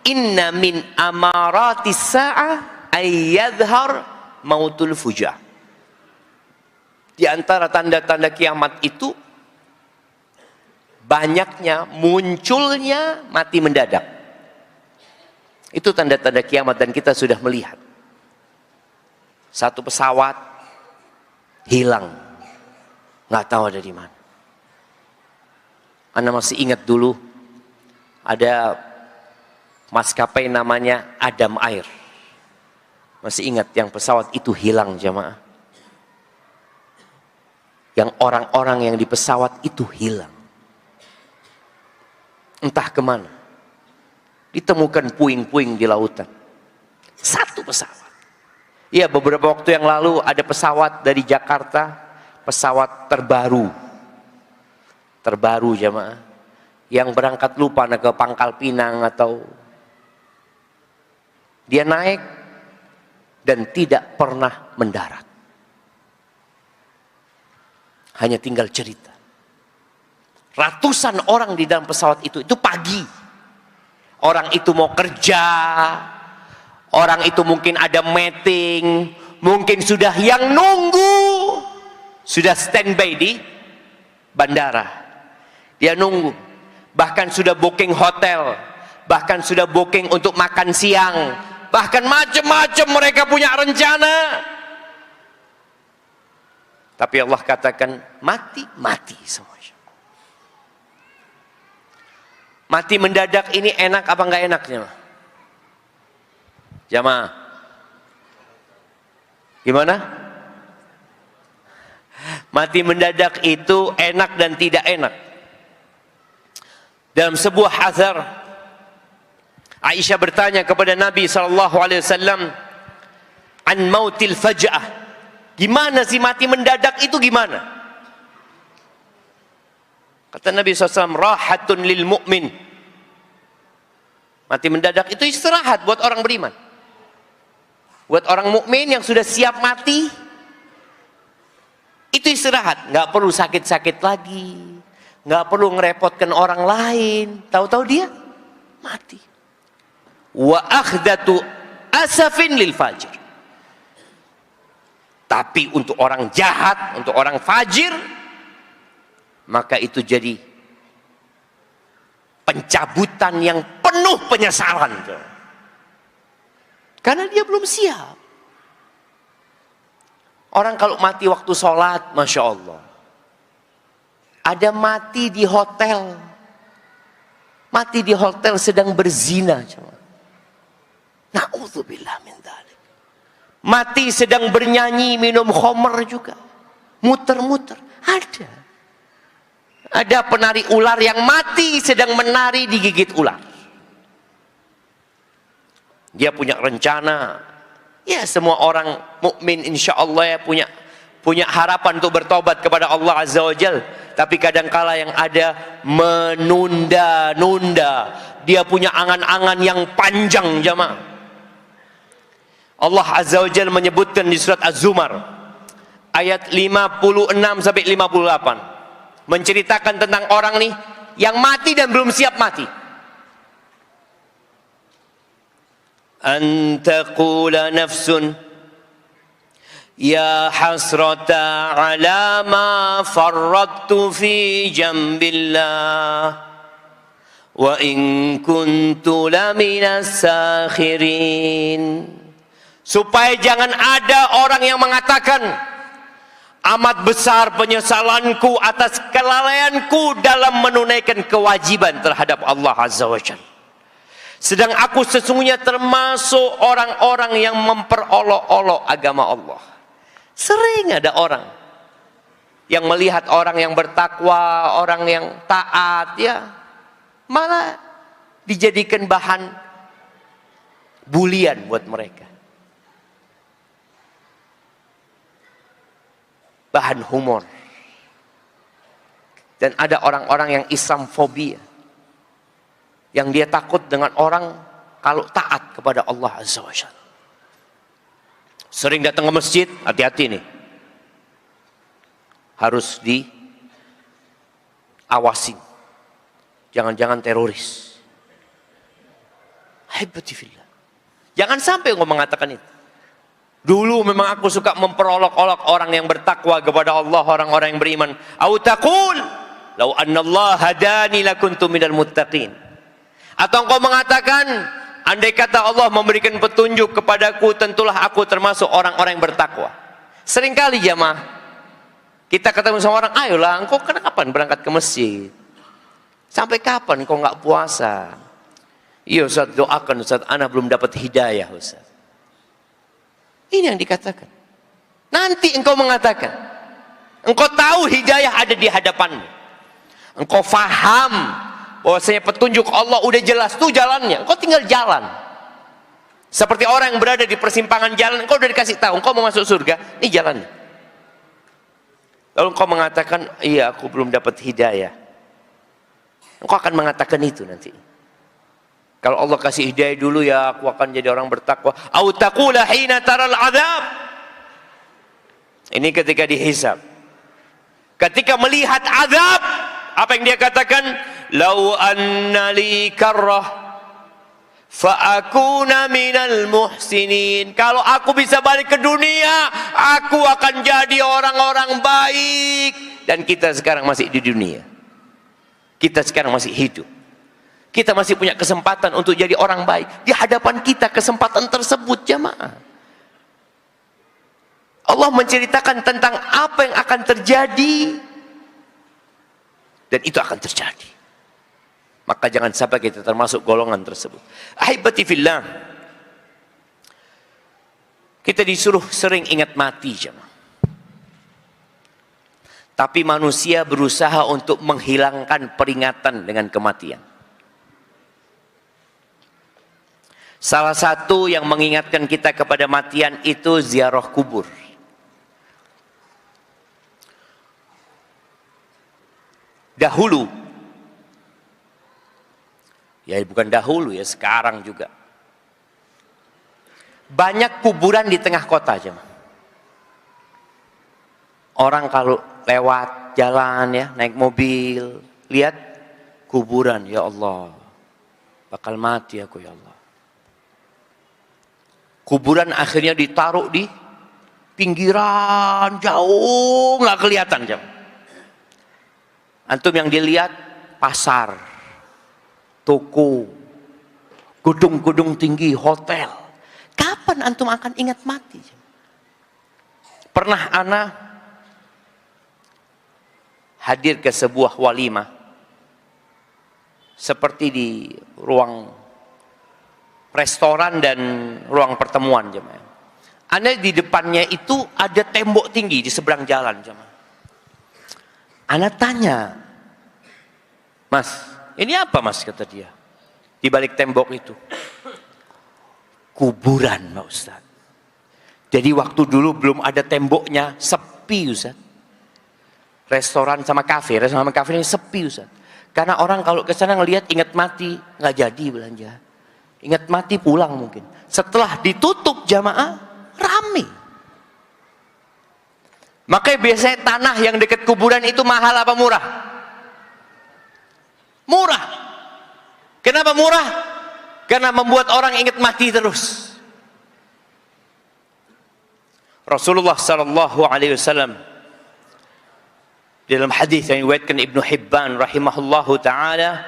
inna min amaratis sa'ah ayyadhar mautul fujah. Di antara tanda-tanda kiamat itu banyaknya munculnya mati mendadak. Itu tanda-tanda kiamat dan kita sudah melihat. Satu pesawat hilang, nggak tahu ada di mana. Anda masih ingat dulu ada maskapai namanya Adam Air. Masih ingat yang pesawat itu hilang, jamaah? Yang orang-orang yang di pesawat itu hilang. Entah kemana. Ditemukan puing-puing di lautan. Satu pesawat. Ya, beberapa waktu yang lalu ada pesawat dari Jakarta, pesawat terbaru jamaah, yang berangkat lupa ke Pangkal Pinang atau dia naik dan tidak pernah mendarat, hanya tinggal cerita. Ratusan orang di dalam pesawat itu pagi. Orang itu mau kerja, orang itu mungkin ada meeting, mungkin sudah yang nunggu, sudah standby di bandara. Dia nunggu, bahkan sudah booking hotel, bahkan sudah booking untuk makan siang, bahkan macam-macam mereka punya rencana. Tapi Allah katakan mati, mati semua. Mati mendadak ini enak apa enggak enaknya? Jamaah. Gimana? Mati mendadak itu enak dan tidak enak. Dalam sebuah athar, Aisyah bertanya kepada Nabi SAW, an mautil faj'ah. Gimana sih mati mendadak itu gimana? Kata Nabi SAW, rahatun lil mu'min. Mati mendadak itu istirahat buat orang beriman. Buat orang mukmin yang sudah siap mati, itu istirahat. Nggak perlu sakit-sakit lagi. Nggak perlu ngerepotkan orang lain. Tahu-tahu dia mati. Wa akhdatu asafin lil fajir. Tapi untuk orang jahat, untuk orang fajir, maka itu jadi pencabutan yang penuh penyesalan. Karena dia belum siap. Orang kalau mati waktu sholat, Masya Allah. Ada mati di hotel. Mati di hotel sedang berzina. Na'udzubillah min dzalik. Mati sedang bernyanyi, minum khamr juga. Muter-muter. Ada. Ada penari ular yang mati sedang menari digigit ular. Dia punya rencana. Ya, semua orang mukmin insya Allah ya punya harapan untuk bertobat kepada Allah Azza wa Jal. Tapi kadangkala yang ada menunda-nunda. Dia punya angan-angan yang panjang, jamaah. Allah Azza wa Jal menyebutkan di surat Az-Zumar ayat 56 sampai 58. Menceritakan tentang orang nih yang mati dan belum siap mati. An taqula nafsun ya hasrata ala ma farrattu fi jambillah wa in kuntu laminas sakhirin. Supaya jangan ada orang yang mengatakan, amat besar penyesalanku atas kelalaianku dalam menunaikan kewajiban terhadap Allah Azza wa Jalla. Sedang aku sesungguhnya termasuk orang-orang yang memperolok-olok agama Allah. Sering ada orang yang melihat orang yang bertakwa, orang yang taat, ya malah dijadikan bahan bulian buat mereka. Bahan humor. Dan ada orang-orang yang Islamfobia, yang dia takut dengan orang kalau taat kepada Allah Azza wa Jalla. Sering datang ke masjid, hati-hati nih. Harus diawasi. Jangan-jangan teroris. Haibatifillah. Jangan sampai engkau mengatakan itu. Dulu memang aku suka memperolok-olok orang yang bertakwa kepada Allah, orang-orang yang beriman. Au taqul, "Lau annallaha hadani lakuntu minal muttaqin." Atau engkau mengatakan, andai kata Allah memberikan petunjuk kepadaku, tentulah aku termasuk orang-orang yang bertakwa. Seringkali jamaah, kita ketemu sama orang, ayolah, engkau kapan berangkat ke masjid? Sampai kapan engkau nggak puasa? Iya Ustaz, doakan Ustaz, ana belum dapat hidayah Ustaz. Ini yang dikatakan. Nanti engkau mengatakan, engkau tahu hidayah ada di hadapanmu. Engkau faham bahwasanya petunjuk Allah udah jelas tuh jalannya. Engkau tinggal jalan. Seperti orang yang berada di persimpangan jalan, engkau udah dikasih tahu, engkau mau masuk surga, ini jalannya. Lalu engkau mengatakan, iya aku belum dapat hidayah. Engkau akan mengatakan itu nanti. Kalau Allah kasih hidayah dulu ya aku akan jadi orang bertakwa. Au taqula hina taral adzab. Ini ketika dihisab. Ketika melihat azab, apa yang dia katakan? Lau anna li karrah fa akuna minal muhsinin. Kalau aku bisa balik ke dunia, aku akan jadi orang-orang baik. Dan kita sekarang masih di dunia. Kita sekarang masih hidup. Kita masih punya kesempatan untuk jadi orang baik. Di hadapan kita kesempatan tersebut jamaah. Allah menceritakan tentang apa yang akan terjadi, dan itu akan terjadi. Maka jangan sampai kita termasuk golongan tersebut. Ahibati fillah, kita disuruh sering ingat mati, jemaah. Tapi manusia berusaha untuk menghilangkan peringatan dengan kematian. Salah satu yang mengingatkan kita kepada matian itu ziarah kubur. Dahulu, ya bukan dahulu ya, sekarang juga banyak kuburan di tengah kota, jemaah. Orang kalau lewat jalan ya, naik mobil, lihat kuburan, ya Allah, bakal mati aku ya Allah. Kuburan akhirnya ditaruh di pinggiran jauh, nggak kelihatan, jemaah. Antum yang dilihat pasar, toko, gedung-gedung tinggi, hotel. Kapan antum akan ingat mati? Pernah ana hadir ke sebuah walimah, seperti di ruang restoran dan ruang pertemuan, jemaah. Ana di depannya itu ada tembok tinggi di seberang jalan, jemaah. Ana tanya, Mas, ini apa Mas? Kata dia, di balik tembok itu kuburan, Pak Ustaz. Jadi waktu dulu belum ada temboknya, sepi Ustaz. Restoran sama kafe ini sepi Ustaz. Karena orang kalau ke sana ngelihat ingat mati, nggak jadi belanja. Ingat mati pulang mungkin. Setelah ditutup jamaah, rame. Makanya biasanya tanah yang dekat kuburan itu mahal apa murah? Murah. Kenapa murah? Karena membuat orang ingat mati terus. Rasulullah sallallahu alaihi wasallam dalam hadis yang diriwayatkan Ibnu Hibban rahimahullahu taala,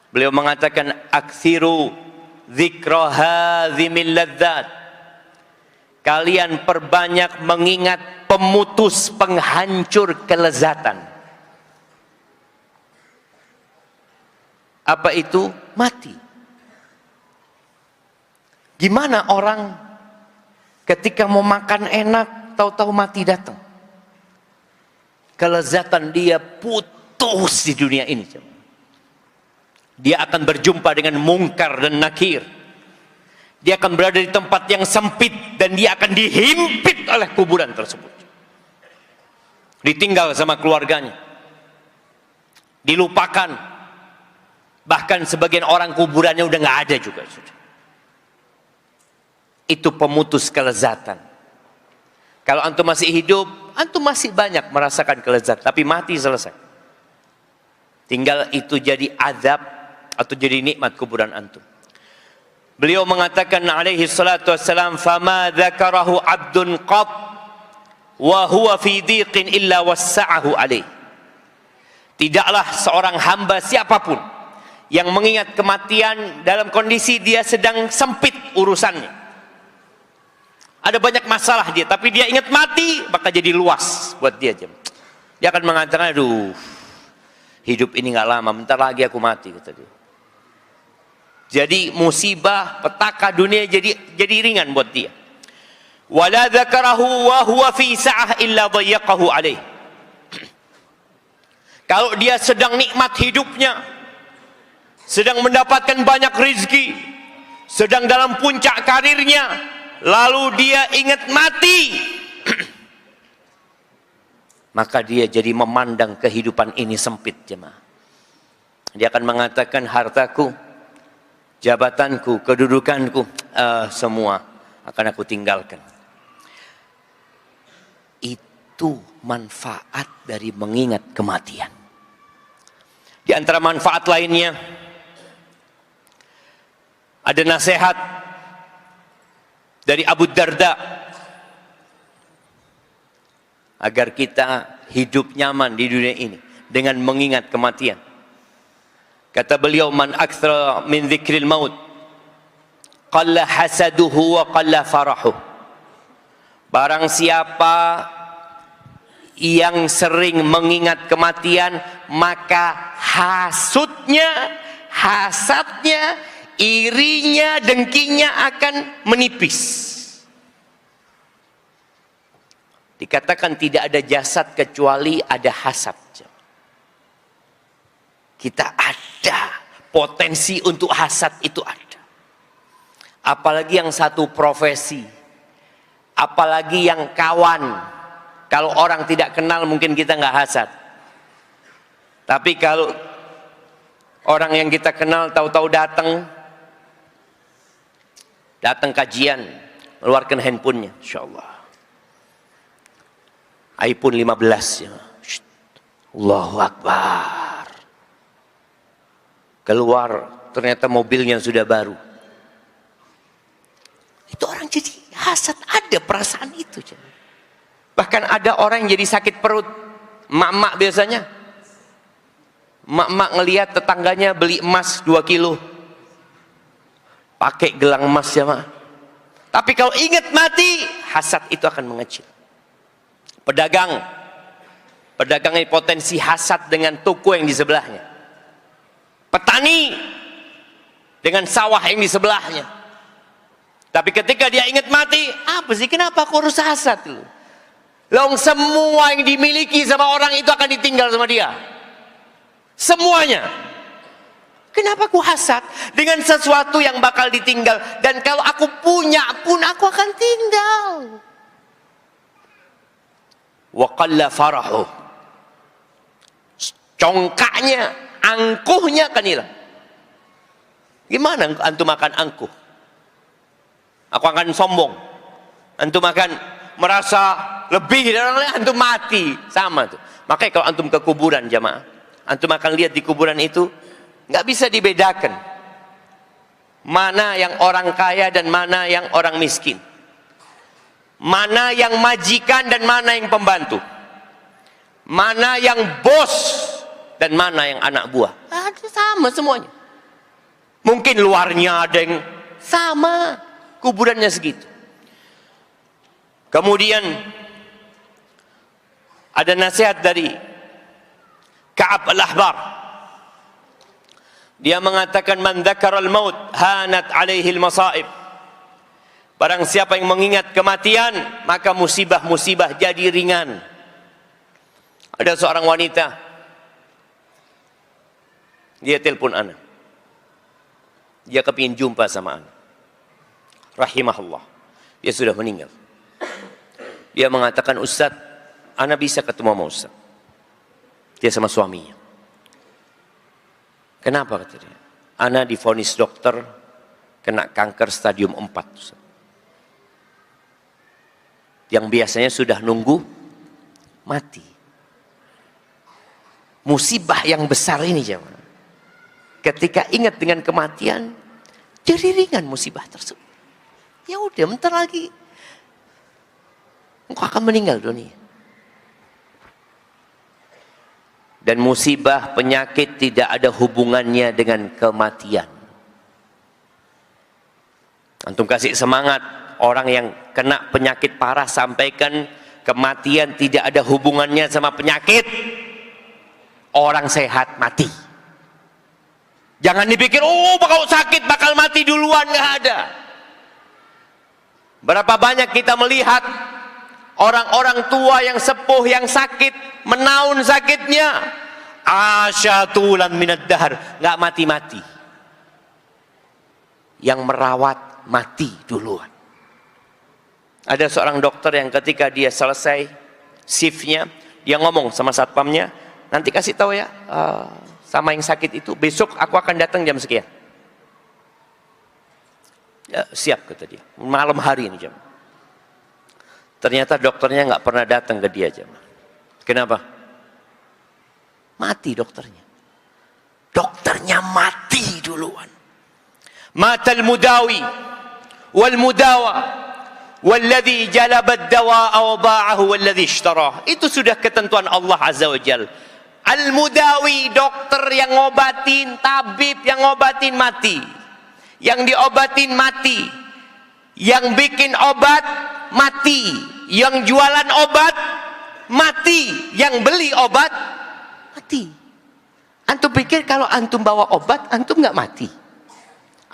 beliau mengatakan, "Aktsiru dzikra hadzimil ladzat." Kalian perbanyak mengingat pemutus penghancur kelezatan. Apa itu? Mati. Gimana orang ketika mau makan enak, tahu-tahu mati datang. Kelezatan dia putus di dunia ini. Dia akan berjumpa dengan mungkar dan nakir. Dia akan berada di tempat yang sempit dan dia akan dihimpit oleh kuburan tersebut. Ditinggal sama keluarganya. Dilupakan. Bahkan sebagian orang kuburannya udah nggak ada juga. Itu pemutus kelezatan. Kalau antum masih hidup, antum masih banyak merasakan kelezatan, tapi mati selesai. Tinggal itu jadi azab atau jadi nikmat kuburan antum. Beliau mengatakan alaihi salatu wassalam, "Fama dzakarahu 'abdun qat wa huwa fi dhiqin illa wassa'ahu alaih." Tidaklah seorang hamba siapapun yang mengingat kematian dalam kondisi dia sedang sempit urusannya. Ada banyak masalah dia, tapi dia ingat mati, maka jadi luas buat dia. Dia akan mengatakan, aduh, hidup ini nggak lama, bentar lagi aku mati, kata dia. Jadi musibah, petaka dunia jadi ringan buat dia. Wala dzakarahu wa huwa fi sa'ah illa dhayyaqahu alaih. Kalau dia sedang nikmat hidupnya, sedang mendapatkan banyak rezeki, sedang dalam puncak karirnya, lalu dia ingat mati, maka dia jadi memandang kehidupan ini sempit, jemaah. Dia akan mengatakan, hartaku, jabatanku, kedudukanku, semua akan aku tinggalkan. Itu manfaat dari mengingat kematian. Di antara manfaat lainnya, ada nasihat dari Abu Darda agar kita hidup nyaman di dunia ini dengan mengingat kematian. Kata beliau, man aktsara min dzikril maut qalla hasaduhu wa qalla farahu Barang siapa yang sering mengingat kematian, maka hasudnya, hasadnya, irinya, dengkinya akan menipis. Dikatakan tidak ada jasad kecuali ada hasad. Kita ada potensi untuk hasad, itu ada. Apalagi yang satu profesi, apalagi yang kawan. Kalau orang tidak kenal mungkin kita nggak hasad. Tapi kalau orang yang kita kenal tahu-tahu datang kajian, keluarkan handphonenya, insyaallah. iPhone 15 ya. Allahu Akbar. Keluar ternyata mobilnya sudah baru. Itu orang jadi hasad, ada perasaan itu. Bahkan ada orang yang jadi sakit perut. Mak-mak biasanya. Mak-mak ngelihat tetangganya beli emas 2 kilo. Pakai gelang emas ya mak. Tapi kalau ingat mati, hasad itu akan mengecil. Pedagang ini potensi hasad dengan toko yang di sebelahnya. Petani dengan sawah yang di sebelahnya. Tapi ketika dia ingat mati, apa sih, kenapa aku harus hasad? Long semua yang dimiliki sama orang itu akan ditinggal sama dia. Semuanya. Kenapa aku hasad dengan sesuatu yang bakal ditinggal? Dan kalau aku punya pun aku akan tinggal. Wa qalla farahu. Congkaknya, angkuhnya akan hilang. Gimana antum makan angkuh? Aku akan sombong. Antum akan merasa lebih dari orang lain, antum mati. Sama tuh. Makanya kalau antum ke kuburan jamaah, antum akan lihat di kuburan itu nggak bisa dibedakan mana yang orang kaya dan mana yang orang miskin, mana yang majikan dan mana yang pembantu, mana yang bos dan mana yang anak buah. Ada sama semuanya. Mungkin luarnya ada yang sama, kuburannya segitu. Kemudian ada nasihat dari Ka'ab al-Ahbar. Dia mengatakan, man dzakara al-maut hanat alaihi al-masaib. Barang siapa yang mengingat kematian, maka musibah-musibah jadi ringan. Ada seorang wanita, dia telepon ana. Dia kepingin jumpa sama ana. Rahimahullah. Dia sudah meninggal. Dia mengatakan, Ustaz, ana bisa ketemu sama Ustaz. Dia sama suaminya. Kenapa kata dia? Ana divonis dokter kena kanker stadium 4. Ustaz. Yang biasanya sudah nunggu mati. Musibah yang besar ini jemaah. Ketika ingat dengan kematian, jadi ringan musibah tersebut. Ya udah, bentar lagi engkau akan meninggal dunia. Dan musibah penyakit tidak ada hubungannya dengan kematian. Antum kasih semangat orang yang kena penyakit parah, sampaikan kematian tidak ada hubungannya sama penyakit. Orang sehat mati. Jangan dipikir, oh bakal sakit, bakal mati duluan, nggak ada. Berapa banyak kita melihat orang-orang tua yang sepuh yang sakit, menaun sakitnya, asyatulan minad dahar, nggak mati-mati. Yang merawat mati duluan. Ada seorang dokter yang ketika dia selesai shiftnya, dia ngomong sama satpamnya, nanti kasih tahu ya, sama yang sakit itu, besok aku akan datang jam sekian. Ya, siap kata dia, malam hari ini jam. Ternyata dokternya nggak pernah datang ke dia jam. Kenapa? Mati dokternya. Dokternya mati duluan. Matal mudawi wal mudawa walladhi jalabad dawa'a wa ba'ahu walladhi ishtarah. Itu sudah ketentuan Allah Azza wa Jalla. Al-mudawi, dokter yang ngobatin, tabib yang ngobatin mati. Yang diobatin mati. Yang bikin obat mati. yang jualan obat mati, yang beli obat mati. Antum pikir kalau antum bawa obat, antum nggak mati?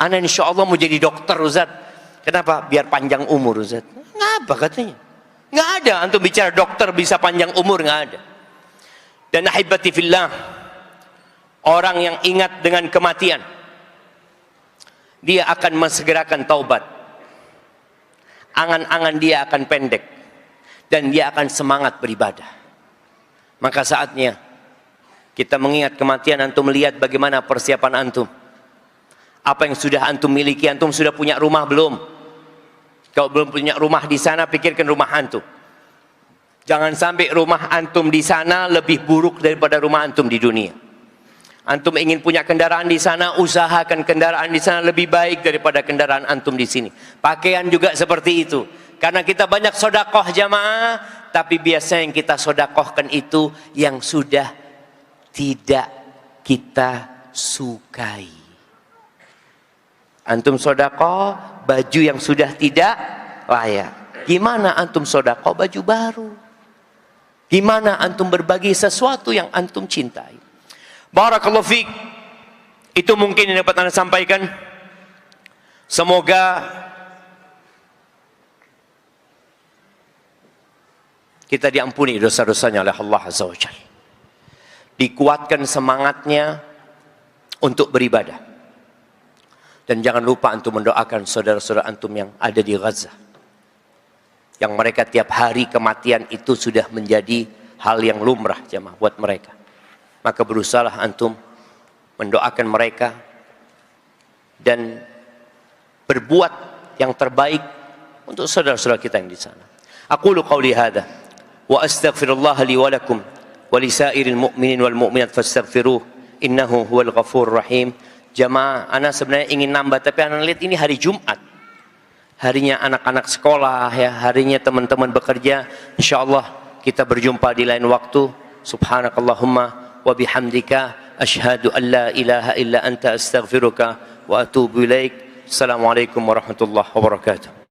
Ana insya Allah mau jadi dokter Ustaz. Kenapa? Biar panjang umur Ustaz. Ngapa katanya? Nggak ada antum bicara dokter bisa panjang umur, nggak ada. Dan ahibati fillah, orang yang ingat dengan kematian, dia akan mensegerakan taubat. Angan-angan dia akan pendek dan dia akan semangat beribadah. Maka saatnya kita mengingat kematian. Antum melihat bagaimana persiapan antum. Apa yang sudah antum miliki? Antum sudah punya rumah belum? Kalau belum punya rumah di sana, pikirkan rumah antum. Jangan sampai rumah antum di sana lebih buruk daripada rumah antum di dunia. Antum ingin punya kendaraan di sana, usahakan kendaraan di sana lebih baik daripada kendaraan antum di sini. Pakaian juga seperti itu. Karena kita banyak sodakoh jamaah, tapi biasanya yang kita sodakohkan itu yang sudah tidak kita sukai. Antum sodakoh baju yang sudah tidak layak. Gimana antum sodakoh baju baru? Gimana antum berbagi sesuatu yang antum cintai? Barakallahu fiik. Itu mungkin yang dapat Anda sampaikan. Semoga kita diampuni dosa-dosanya oleh Allah Azza wa Jalla. Dikuatkan semangatnya untuk beribadah. Dan jangan lupa antum mendoakan saudara-saudara antum yang ada di Gaza. Yang mereka tiap hari kematian itu sudah menjadi hal yang lumrah jemaah buat mereka. Maka berusahalah antum mendoakan mereka dan berbuat yang terbaik untuk saudara-saudara kita yang di sana. Aqulu qawli hadza wa astaghfirullah li wa lakum wa li sairil mu'minin wal mu'minat fastaghfiruh innahu huwal ghafurur rahim. Jamaah, ana sebenarnya ingin nambah, tapi ana lihat ini hari Jumat, harinya anak-anak sekolah, ya, harinya teman-teman bekerja. Insyaallah kita berjumpa di lain waktu. Subhanakallahumma wa bihamdika asyhadu an la ilaha illa anta astaghfiruka wa atubu ilaik. Assalamualaikum warahmatullahi wabarakatuh.